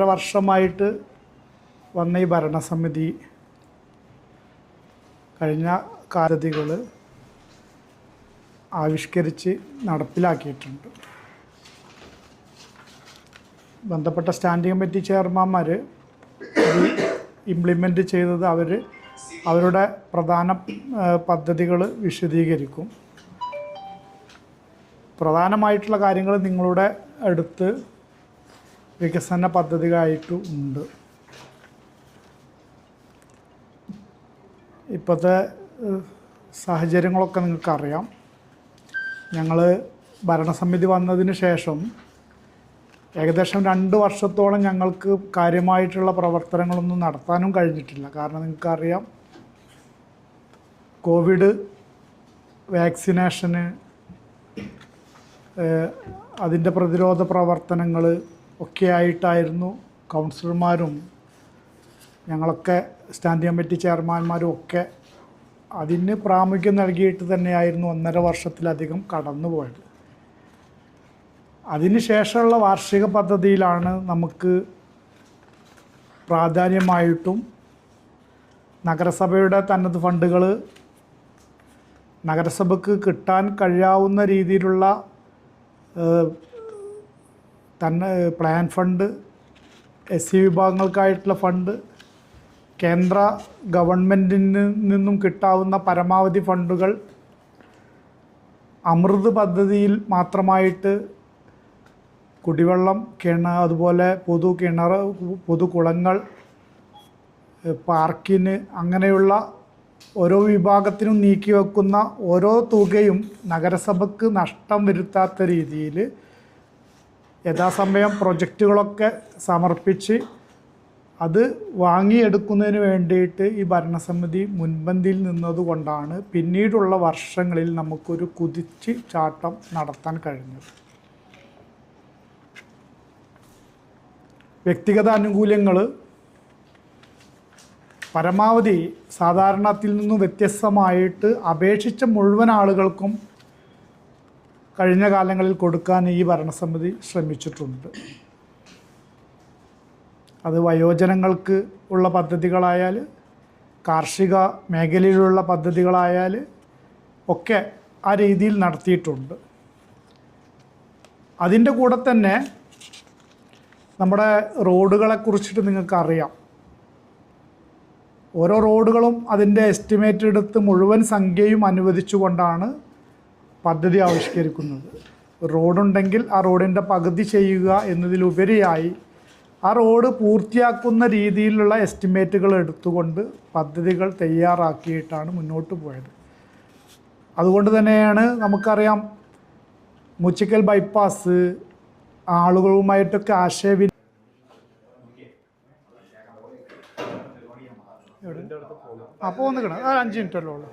വർഷമായിട്ട് വന്ന ഈ ഭരണസമിതി കഴിഞ്ഞ പദ്ധതികൾ ആവിഷ്കരിച്ച് നടപ്പിലാക്കിയിട്ടുണ്ട്. ബന്ധപ്പെട്ട സ്റ്റാൻഡിംഗ് കമ്മിറ്റി ചെയർമാന്മാർ ഇംപ്ലിമെൻ്റ് ചെയ്തത് അവരുടെ പ്രധാന പദ്ധതികൾ വിശദീകരിക്കും. പ്രധാനമായിട്ടുള്ള കാര്യങ്ങൾ നിങ്ങളുടെ അടുത്ത് വികസന പദ്ധതിയായിട്ടും ഉണ്ട്. ഇപ്പോഴത്തെ സാഹചര്യങ്ങളൊക്കെ നിങ്ങൾക്കറിയാം. ഞങ്ങൾ ഭരണസമിതി വന്നതിന് ശേഷം ഏകദേശം 2 വർഷത്തോളം ഞങ്ങൾക്ക് കാര്യമായിട്ടുള്ള പ്രവർത്തനങ്ങളൊന്നും നടത്താനും കഴിഞ്ഞിട്ടില്ല. കാരണം നിങ്ങൾക്കറിയാം, കോവിഡ് വാക്സിനേഷന്, അതിൻ്റെ പ്രതിരോധ പ്രവർത്തനങ്ങൾ ഒക്കെ ആയിട്ടായിരുന്നു കൗൺസിലർമാരും ഞങ്ങളൊക്കെ സ്റ്റാൻഡിംഗ് കമ്മിറ്റി ചെയർമാന്മാരും ഒക്കെ അതിന് പ്രാമുഖ്യം നൽകിയിട്ട് തന്നെയായിരുന്നു 1.5 വർഷത്തിലധികം കടന്നുപോയത്. അതിനുശേഷമുള്ള വാർഷിക പദ്ധതിയിലാണ് നമുക്ക് പ്രാധാന്യമായിട്ടും നഗരസഭയുടെ തനത് ഫണ്ടുകൾ നഗരസഭയ്ക്ക് കിട്ടാൻ കഴിയാവുന്ന രീതിയിലുള്ള പ്ലാൻ ഫണ്ട്, SC വിഭാഗങ്ങൾക്കായിട്ടുള്ള ഫണ്ട്, കേന്ദ്ര ഗവൺമെൻറ്റിൽ നിന്നും കിട്ടാവുന്ന പരമാവധി ഫണ്ടുകൾ, അമൃത് പദ്ധതിയിൽ മാത്രമായിട്ട് കുടിവെള്ളം, അതുപോലെ പൊതു കുളങ്ങൾ, പാർക്കിന്, അങ്ങനെയുള്ള ഓരോ വിഭാഗത്തിനും നീക്കിവെക്കുന്ന ഓരോ തുകയും നഗരസഭയ്ക്ക് നഷ്ടം വരുത്താത്ത രീതിയിൽ യഥാസമയം പ്രൊജക്റ്റുകളൊക്കെ സമർപ്പിച്ച് അത് വാങ്ങിയെടുക്കുന്നതിന് വേണ്ടിയിട്ട് ഈ ഭരണസമിതി മുൻപന്തിയിൽ നിന്നതുകൊണ്ടാണ് പിന്നീടുള്ള വർഷങ്ങളിൽ നമുക്കൊരു കുതിച്ച് ചാട്ടം നടത്താൻ കഴിഞ്ഞത്. വ്യക്തിഗത ആനുകൂല്യങ്ങൾ പരമാവധി സാധാരണത്തിൽ നിന്നും വ്യത്യസ്തമായിട്ട് അപേക്ഷിച്ച മുഴുവൻ ആളുകൾക്കും കഴിഞ്ഞ കാലങ്ങളിൽ കൊടുക്കാൻ ഈ ഭരണസമിതി ശ്രമിച്ചിട്ടുണ്ട്. അത് വയോജനങ്ങൾക്ക് ഉള്ള പദ്ധതികളായാൽ, കാർഷിക മേഖലയിലുള്ള പദ്ധതികളായാൽ ഒക്കെ ആ രീതിയിൽ നടത്തിയിട്ടുണ്ട്. അതിൻ്റെ കൂടെ തന്നെ നമ്മുടെ റോഡുകളെക്കുറിച്ചിട്ട് നിങ്ങൾക്കറിയാം. ഓരോ റോഡുകളും അതിൻ്റെ എസ്റ്റിമേറ്റ് എടുത്ത് മുഴുവൻ സംഖ്യയും അനുവദിച്ചുകൊണ്ടാണ് പദ്ധതി ആവിഷ്കരിക്കുന്നത്. റോഡുണ്ടെങ്കിൽ ആ റോഡിൻ്റെ പകുതി ചെയ്യുക എന്നതിലുപരിയായി ആ റോഡ് പൂർത്തിയാക്കുന്ന രീതിയിലുള്ള എസ്റ്റിമേറ്റുകൾ എടുത്തുകൊണ്ട് പദ്ധതികൾ തയ്യാറാക്കിയിട്ടാണ് മുന്നോട്ട് പോയത്. അതുകൊണ്ട് തന്നെയാണ് നമുക്കറിയാം, മുച്ചിക്കൽ ബൈപ്പാസ് ആളുകളുമായിട്ടൊക്കെ ആശയവിനിമയം അപ്പോൾ വന്നിക്കണം. 5 മിനിറ്റല്ലേ ഉള്ളൂ.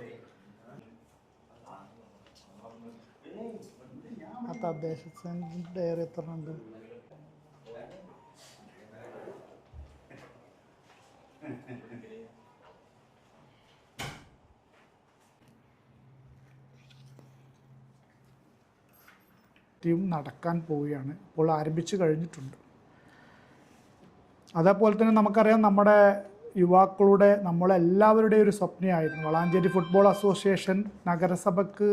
ആ തദ്ദേശത്തിൻ്റെ ഏറെ എത്ര ഉണ്ട്? നടക്കാൻ പോവുകയാണ്. ഇപ്പോൾ ആരംഭിച്ചു കഴിഞ്ഞിട്ടുണ്ട്. അതേപോലെ തന്നെ നമുക്കറിയാം, നമ്മുടെ യുവാക്കളുടെ, നമ്മളെല്ലാവരുടെയും ഒരു സ്വപ്നമായിരുന്നു വളാഞ്ചേരി ഫുട്ബോൾ അസോസിയേഷൻ നഗരസഭയ്ക്ക്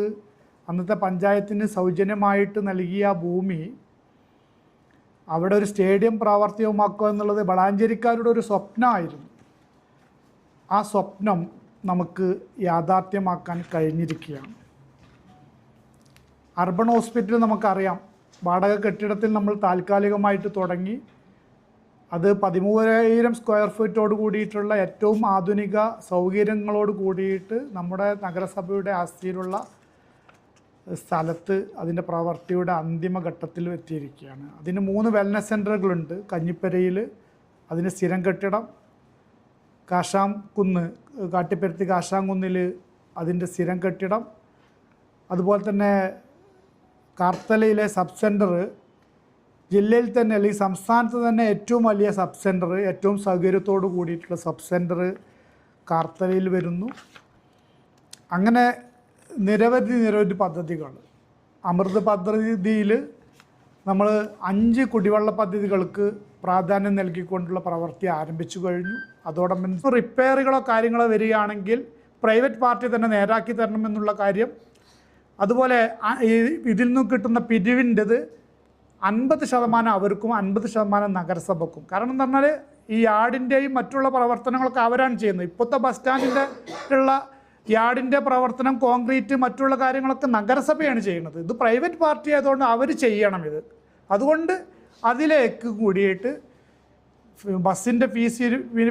അന്നത്തെ പഞ്ചായത്തിന് സൗജന്യമായിട്ട് നൽകിയ ഭൂമി അവിടെ ഒരു സ്റ്റേഡിയം പ്രാവർത്തികമാക്കുക എന്നുള്ളത് വളാഞ്ചേരിക്കാരുടെ ഒരു സ്വപ്നമായിരുന്നു. ആ സ്വപ്നം നമുക്ക് യാഥാർത്ഥ്യമാക്കാൻ കഴിഞ്ഞിരിക്കുകയാണ്. അർബൻ ഹോസ്പിറ്റൽ നമുക്കറിയാം, വാടക കെട്ടിടത്തിൽ നമ്മൾ താൽക്കാലികമായിട്ട് തുടങ്ങി. അത് 13,000 സ്ക്വയർ ഫീറ്റോട് കൂടിയിട്ടുള്ള ഏറ്റവും ആധുനിക സൗകര്യങ്ങളോട് കൂടിയിട്ട് നമ്മുടെ നഗരസഭയുടെ ആസ്തിയിലുള്ള സ്ഥലത്ത് അതിൻ്റെ പ്രവൃത്തിയുടെ അന്തിമഘട്ടത്തിൽ എത്തിയിരിക്കുകയാണ്. അതിന് 3 വെൽനസ് സെൻ്ററുകളുണ്ട്. കഞ്ഞിപ്പരയിൽ അതിന് സ്ഥിരം കെട്ടിടം, കാട്ടിപ്പരുത്തി കാശാംകുന്നിൽ അതിൻ്റെ സ്ഥിരം കെട്ടിടം, അതുപോലെ തന്നെ കാർത്തലയിലെ സബ് സെൻറ്റർ, ജില്ലയിൽ തന്നെ അല്ലെങ്കിൽ സംസ്ഥാനത്ത് തന്നെ ഏറ്റവും വലിയ സബ് സെൻറ്റർ, ഏറ്റവും സൗകര്യത്തോടു കൂടിയിട്ടുള്ള സബ് സെൻറ്റർ കാർത്തലയിൽ വരുന്നു. അങ്ങനെ നിരവധി പദ്ധതികൾ. അമൃത് പദ്ധതിയിൽ നമ്മൾ 5 കുടിവെള്ള പദ്ധതികൾക്ക് പ്രാധാന്യം നൽകിക്കൊണ്ടുള്ള പ്രവൃത്തി ആരംഭിച്ചു കഴിഞ്ഞു. അതോടൊപ്പം റിപ്പയറുകളോ കാര്യങ്ങളോ വരികയാണെങ്കിൽ പ്രൈവറ്റ് പാർട്ടി തന്നെ നേരാക്കി തരണമെന്നുള്ള കാര്യം. അതുപോലെ ഇതിൽ നിന്നും കിട്ടുന്ന പിരിവിൻ്റെത് 50% അവർക്കും 50% നഗരസഭക്കും. കാരണം എന്ന് പറഞ്ഞാൽ ഈ യാർഡിൻ്റെയും മറ്റുള്ള പ്രവർത്തനങ്ങളൊക്കെ അവരാണ് ചെയ്യുന്നത്. ഇപ്പോഴത്തെ ബസ് സ്റ്റാൻഡിൻ്റെ ഉള്ള യാർഡിൻ്റെ പ്രവർത്തനം, കോൺക്രീറ്റ്, മറ്റുള്ള കാര്യങ്ങളൊക്കെ നഗരസഭയാണ് ചെയ്യുന്നത്. ഇത് പ്രൈവറ്റ് പാർട്ടി ആയതുകൊണ്ട് അവർ ചെയ്യണം ഇത്. അതുകൊണ്ട് അതിലേക്ക് കൂടിയിട്ട് ബസ്സിൻ്റെ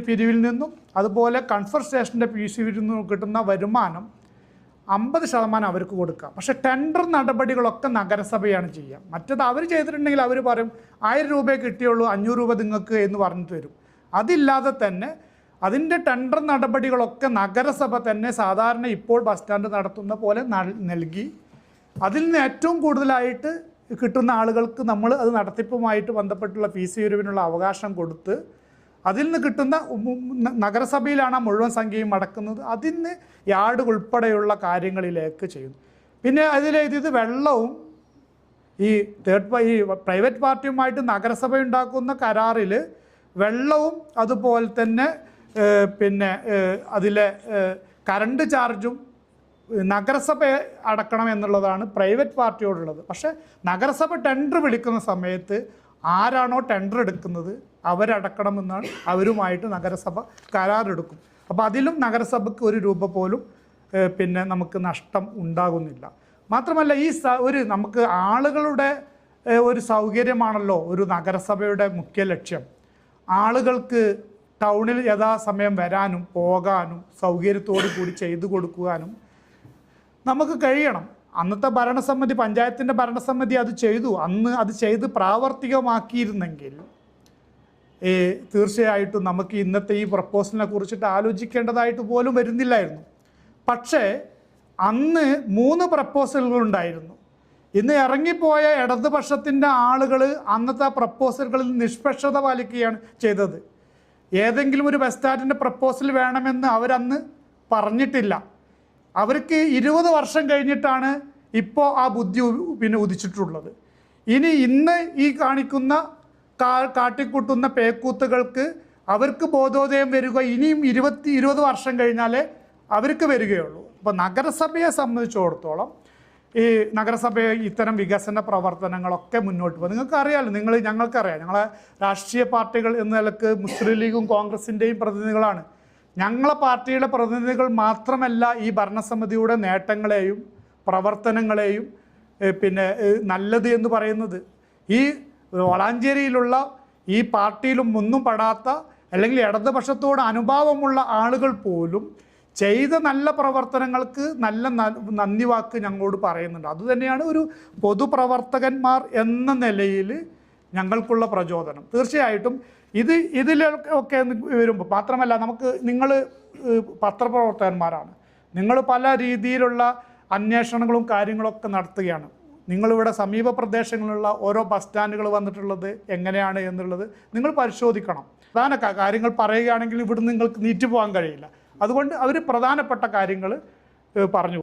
പിരിവിൽ നിന്നും അതുപോലെ കൺഫർ സ്റ്റേഷൻ്റെ പിരിവിൽ നിന്നും കിട്ടുന്ന വരുമാനം 50% അവർക്ക് കൊടുക്കാം. പക്ഷേ ടെൻഡർ നടപടികളൊക്കെ നഗരസഭയാണ് ചെയ്യുക. മറ്റത് അവർ ചെയ്തിട്ടുണ്ടെങ്കിൽ അവർ പറയും 1000 രൂപയെ കിട്ടിയുള്ളൂ, 500 രൂപ നിങ്ങൾക്ക് എന്ന് പറഞ്ഞിട്ട് വരും. അതില്ലാതെ തന്നെ അതിൻ്റെ ടെൻഡർ നടപടികളൊക്കെ നഗരസഭ തന്നെ സാധാരണ ഇപ്പോൾ ബസ് സ്റ്റാൻഡ് നടത്തുന്ന പോലെ നൽകി അതിൽ നിന്ന് ഏറ്റവും കൂടുതലായിട്ട് കിട്ടുന്ന ആളുകൾക്ക് നമ്മൾ അത് നടത്തിപ്പുമായിട്ട് ബന്ധപ്പെട്ടുള്ള ഫീസ് പിരിവിനുള്ള അവകാശം കൊടുത്ത് അതിൽ നിന്ന് കിട്ടുന്ന നഗരസഭയിലാണ് ആ മുഴുവൻ സംഖ്യയും അടക്കുന്നത്. അതിന് യാർഡ് ഉൾപ്പെടെയുള്ള കാര്യങ്ങളിലേക്ക് ചെയ്യുന്നു. പിന്നെ ഇത് വെള്ളവും ഈ പ്രൈവറ്റ് പാർട്ടിയുമായിട്ട് നഗരസഭ ഉണ്ടാക്കുന്ന കരാറിൽ വെള്ളവും അതുപോലെ തന്നെ പിന്നെ അതിലെ കറണ്ട് ചാർജും നഗരസഭ അടക്കണം എന്നുള്ളതാണ് പ്രൈവറ്റ് പാർട്ടിയോടുള്ളത്. പക്ഷേ നഗരസഭ ടെൻഡർ വിളിക്കുന്ന സമയത്ത് ആരാണോ ടെൻഡർ എടുക്കുന്നത് അവരടക്കണമെന്നാണ്. അവരുമായിട്ട് നഗരസഭ കരാറെടുക്കും. അപ്പോൾ അതിലും നഗരസഭയ്ക്ക് 1 രൂപ പോലും പിന്നെ നമുക്ക് നഷ്ടം ഉണ്ടാകുന്നില്ല. മാത്രമല്ല നമുക്ക് ആളുകളുടെ ഒരു സൗകര്യമാണല്ലോ ഒരു നഗരസഭയുടെ മുഖ്യ ലക്ഷ്യം. ആളുകൾക്ക് ടൗണിൽ യഥാസമയം വരാനും പോകാനും സൗകര്യത്തോടു കൂടി ചെയ്തു കൊടുക്കുവാനും നമുക്ക് കഴിയണം. അന്നത്തെ ഭരണസമിതി, പഞ്ചായത്തിൻ്റെ ഭരണസമിതി അത് ചെയ്തു. അന്ന് അത് ചെയ്ത് പ്രാവർത്തികമാക്കിയിരുന്നെങ്കിൽ തീർച്ചയായിട്ടും നമുക്ക് ഇന്നത്തെ ഈ പ്രപ്പോസലിനെ കുറിച്ചിട്ട് ആലോചിക്കേണ്ടതായിട്ട് പോലും വരുന്നില്ലായിരുന്നു. പക്ഷേ അന്ന് 3 പ്രപ്പോസലുകളുണ്ടായിരുന്നു. ഇന്ന് ഇറങ്ങിപ്പോയ ഇടതുപക്ഷത്തിൻ്റെ ആളുകൾ അന്നത്തെ പ്രപ്പോസലുകളിൽ നിഷ്പക്ഷത പാലിക്കുകയാണ് ചെയ്തത്. ഏതെങ്കിലും ഒരു ബസ് സ്റ്റാൻഡിൻ്റെ പ്രപ്പോസൽ വേണമെന്ന് അവരന്ന് പറഞ്ഞിട്ടില്ല. അവർക്ക് 20 വർഷം കഴിഞ്ഞിട്ടാണ് ഇപ്പോൾ ആ ബുദ്ധി ഉദിച്ചിട്ടുള്ളത്. ഇന്ന് ഈ കാണിക്കുന്ന കാട്ടിക്കൂട്ടുന്ന പേക്കൂത്തുകൾക്ക് അവർക്ക് ബോധോദയം വരിക ഇനിയും 20 വർഷം കഴിഞ്ഞാലേ അവർക്ക് വരികയുള്ളൂ. അപ്പോൾ നഗരസഭയെ സംബന്ധിച്ചിടത്തോളം ഈ നഗരസഭയെ ഇത്തരം വികസന പ്രവർത്തനങ്ങളൊക്കെ മുന്നോട്ട് പോകും. നിങ്ങൾക്കറിയാമല്ലോ, ഞങ്ങൾക്കറിയാം, ഞങ്ങളെ രാഷ്ട്രീയ പാർട്ടികൾ എന്ന നിലക്ക് മുസ്ലിം ലീഗും കോൺഗ്രസിൻ്റെയും പ്രതിനിധികളാണ്. ഞങ്ങളെ പാർട്ടിയുടെ പ്രതിനിധികൾ മാത്രമല്ല ഈ ഭരണസമിതിയുടെ നേട്ടങ്ങളെയും പ്രവർത്തനങ്ങളെയും പിന്നെ നല്ലത് എന്ന് പറയുന്നത്. ഈ വളാഞ്ചേരിയിലുള്ള ഈ പാർട്ടിയിലും ഒന്നും പെടാത്ത അല്ലെങ്കിൽ ഇടതുപക്ഷത്തോട് അനുഭാവമുള്ള ആളുകൾ പോലും ചെയ്ത നല്ല പ്രവർത്തനങ്ങൾക്ക് നല്ല നന്ദി വാക്ക് ഞങ്ങളോട് പറയുന്നുണ്ട്. അതുതന്നെയാണ് ഒരു പൊതുപ്രവർത്തകന്മാർ എന്ന നിലയിൽ ഞങ്ങൾക്കുള്ള പ്രചോദനം. തീർച്ചയായിട്ടും ഇതിലൊക്കെ വരുമ്പോൾ മാത്രമല്ല, നിങ്ങൾ പത്രപ്രവർത്തകന്മാരാണ്. നിങ്ങൾ പല രീതിയിലുള്ള അന്വേഷണങ്ങളും കാര്യങ്ങളൊക്കെ നടത്തുകയാണ്. നിങ്ങളിവിടെ സമീപ പ്രദേശങ്ങളിലുള്ള ഓരോ ബസ് സ്റ്റാൻഡുകൾ വന്നിട്ടുള്ളത് എങ്ങനെയാണ് എന്നുള്ളത് നിങ്ങൾ പരിശോധിക്കണം. പ്രധാന കാര്യങ്ങൾ പറയുകയാണെങ്കിൽ ഇവിടെ നിങ്ങൾക്ക് നീറ്റു പോകാൻ കഴിയില്ല. അതുകൊണ്ട് അവർ പ്രധാനപ്പെട്ട കാര്യങ്ങൾ പറഞ്ഞു.